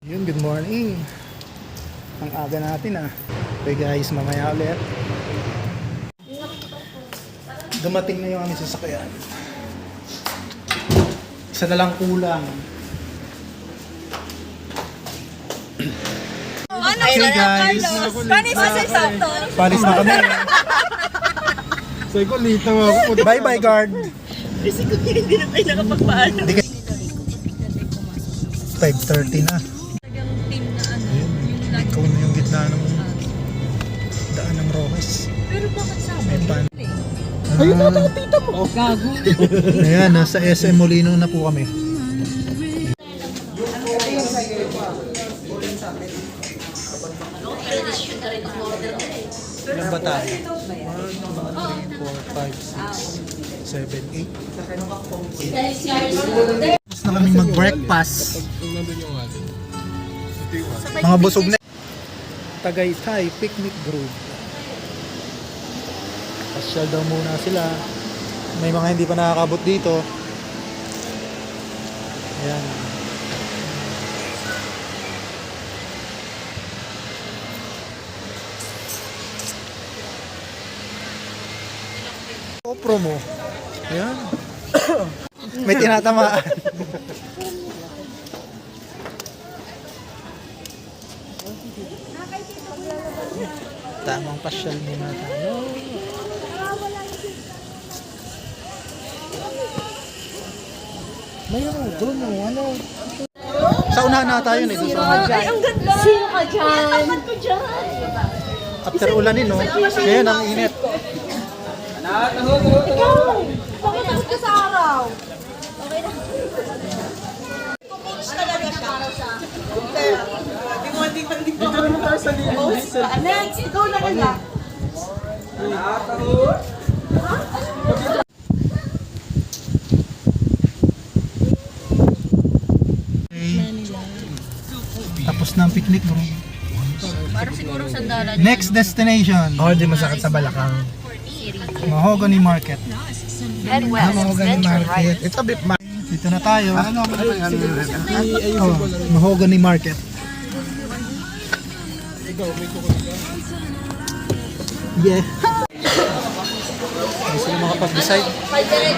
Yun, good morning. Ang aga natin Okay guys, mamaya ulit. Dumating na yung aming sasakyan. Isa na lang kulang. Okay guys. Panis na sa sakto. Panis na kami. Sabi ko, lito ako. Bye bye guard. Kasi kung hindi na tayo nakapagpaano. 5:30 na. Yung team na ano, Ayun, ikaw na yung gitna ng daan ng Rojas. pero bakit sabi? May pan. Ayun na, tita mo. Gago. Ayan, nasa SM Molino na po kami. Ilan ba tayo? 1, 2, 3, 4, 5, 6, 7, 8. Tapos na kami mag-breakfast. Mga busog na. Tagaytay Picnic Group. Pasyal daw muna sila. May mga hindi pa nakakabot dito. Ayan. Promo. Ayan. May tinatamaan. Tamang pasyal muna tayo. Mayroon doon yung ano. Sa unahan na tayo nito. Ay, ang ganda. Sino ka dyan? Tapat ko dyan. After ulanin, no? Ngayon ang init. Ikaw! Bakit takot ka sa araw? Okay na. Kukulos talaga siya. Dito naman tayo sa linis. Next, ikaw na kaya. Tapos na ang picnic, bro. Parang siguro sandalan. Next destination. Oh, di masakit sa balakang. Mahogany Market. Head west. Mahogany Market. It's a bit Dito na tayo. Ano ako naman ano? Oh, Mahogany Market. Yeah. Hindi sila makapag-decide.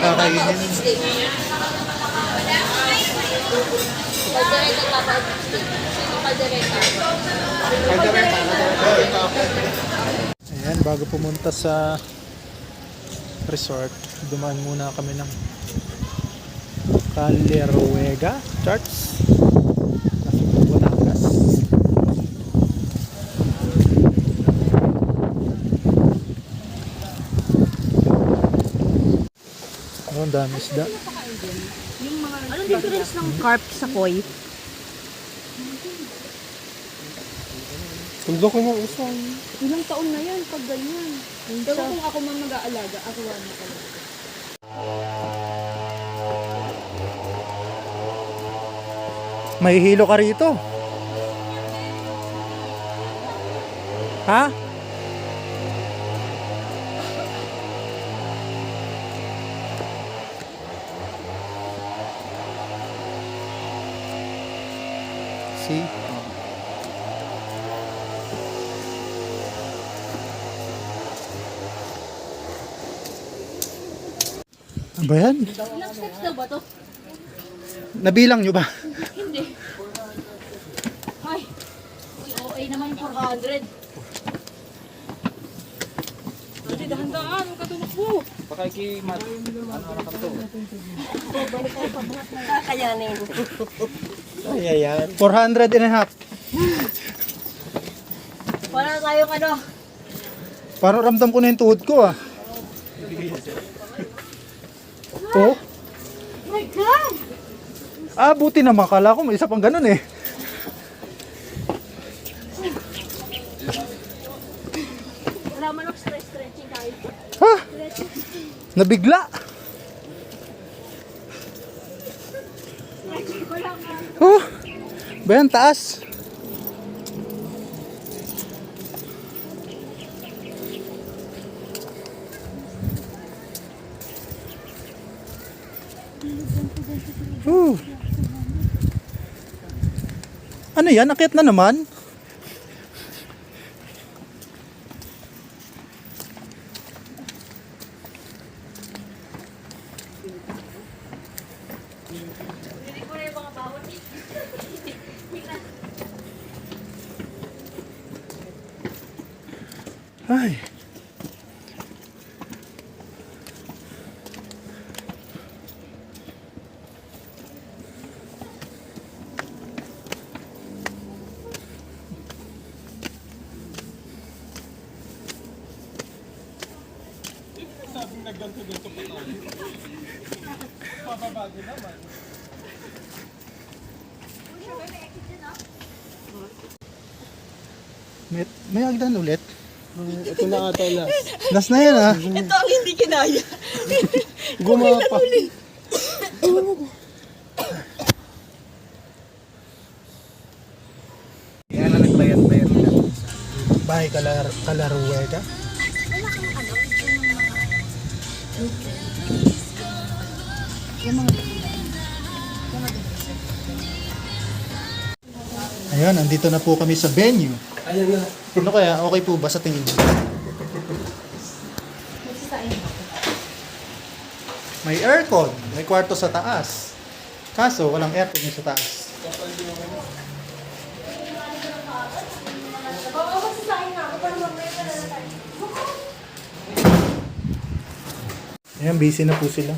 Kakainin. Ayan, bago pumunta sa resort, dumaan muna kami ng Caleruega Church, Batangas. Oh, ang dami isda. Anong difference ng carp sa koi? Tundo ko ng usang. Ilang taon na yan pag ganyan. Pero kung ako man mag-aalaga, ako na talaga. May hilo ka rito. Ha? See? Ano ba yan? Ilang steps na ba to? Nabilang nyo ba? Hindi. Ay, si OA naman yung 400. Hindi, dahan-dahan. Huwag ka tumakbo. Kakayanin. Ayan. 400 and a half. Wala na tayong ano. Parang ramdam ko na yung tuhod ko Oh? My God! Buti na makala ko. May isa pang ganun Wala man ng stretching kahit. Ha? Nabigla. Oh, bayan taas. Ano yan? Akyat na naman? Ay. May agdan ulit. Ito na ata last. Last na yan, ha? Ito ang hindi kinaya. Gumapa. Yan na nagbayad-bayad ka. Bahay kalaruwe ka? Ayun, andito na po kami sa venue. Ayan na. Ano kaya? Okay po ba sa tingin niyo? May aircon, may kwarto sa taas. Kaso, walang aircon yung sa taas. Ayan, busy na po sila.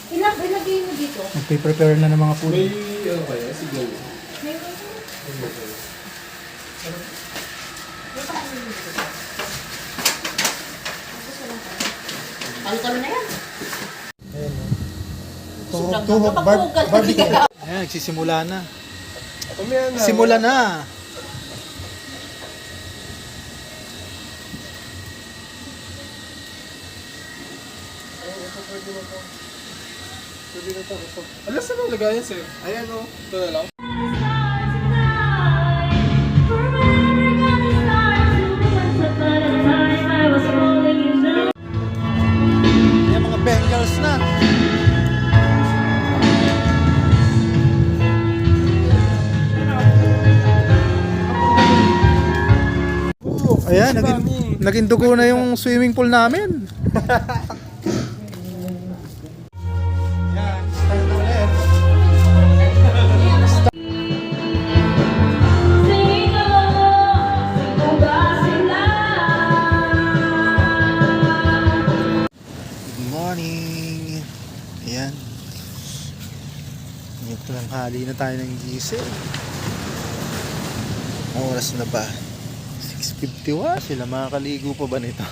Ilagay mo dito. Nagpe-prepare na ng mga food. May ano kaya? Sige. Alkal na yan. Tuhog, barbecue. Ayan, nagsisimula na. Umiyan na. Simula na. Alas na bang lagayan sir? Ayan o. Ito na lang. Ayan, mga Bengals na. Ayan, naging dugo na yung swimming pool namin. Yan, start na ulit. Good morning. Ayan. Ito lang, hali na tayo ng gising. Ang oras na ba? 6:51. Sila makakaligo pa ba nito?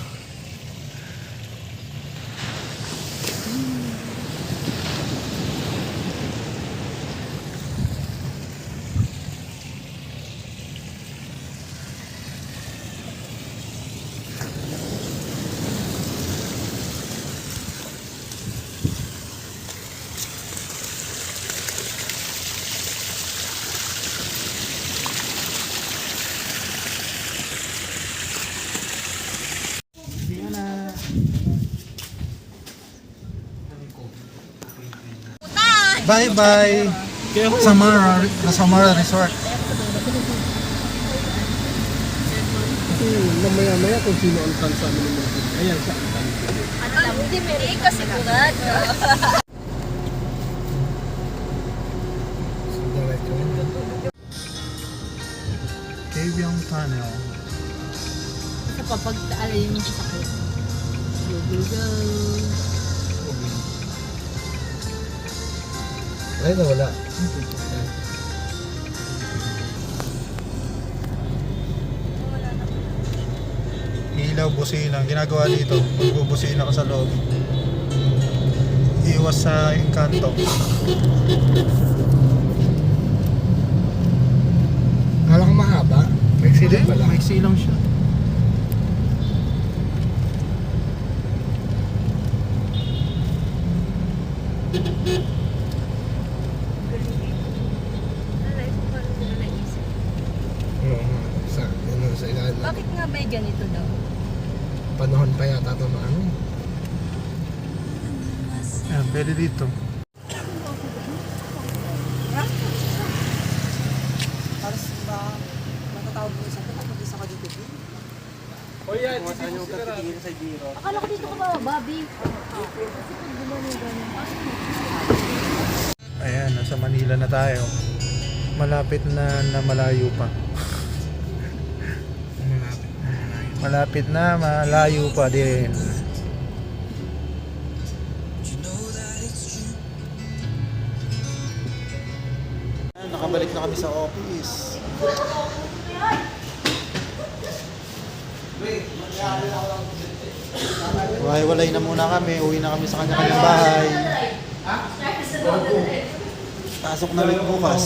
Bye-bye! Samara Resort. Mamaya-maya kung sino ang tansa mo naman. Ayan siya ang tansa. Hindi, may kasigurado. Kavyang Tunnel. Sa papagtaalay yung sasakyan. Go, go, go. Ay, nawala. Ilaw, busina. Ang ginagawa dito, magbubusina ka sa loob. Iwas sa engkanto. Kala ko mahaba. Maiksi din pala. Maiksi lang siya. Sa ilalim. Bakit nga may ganito daw? Panahon pa yata ito na ano. Ayan, pwede dito. matatawag mo isa ka, mag-isa ka dito. O yan, Kung dito ano mo yung sigurado. katigilin sa biro. Akala ko dito ka ba, Bobby? Kasi pag gumano ganyan. Ayan, nasa Manila na tayo. Malapit na malayo pa. Malapit na malayo pa din. Nakabalik na kami sa office. Walay na muna kami. Uwi na kami sa kanya-kanyang bahay. Pasok na ulit bukas.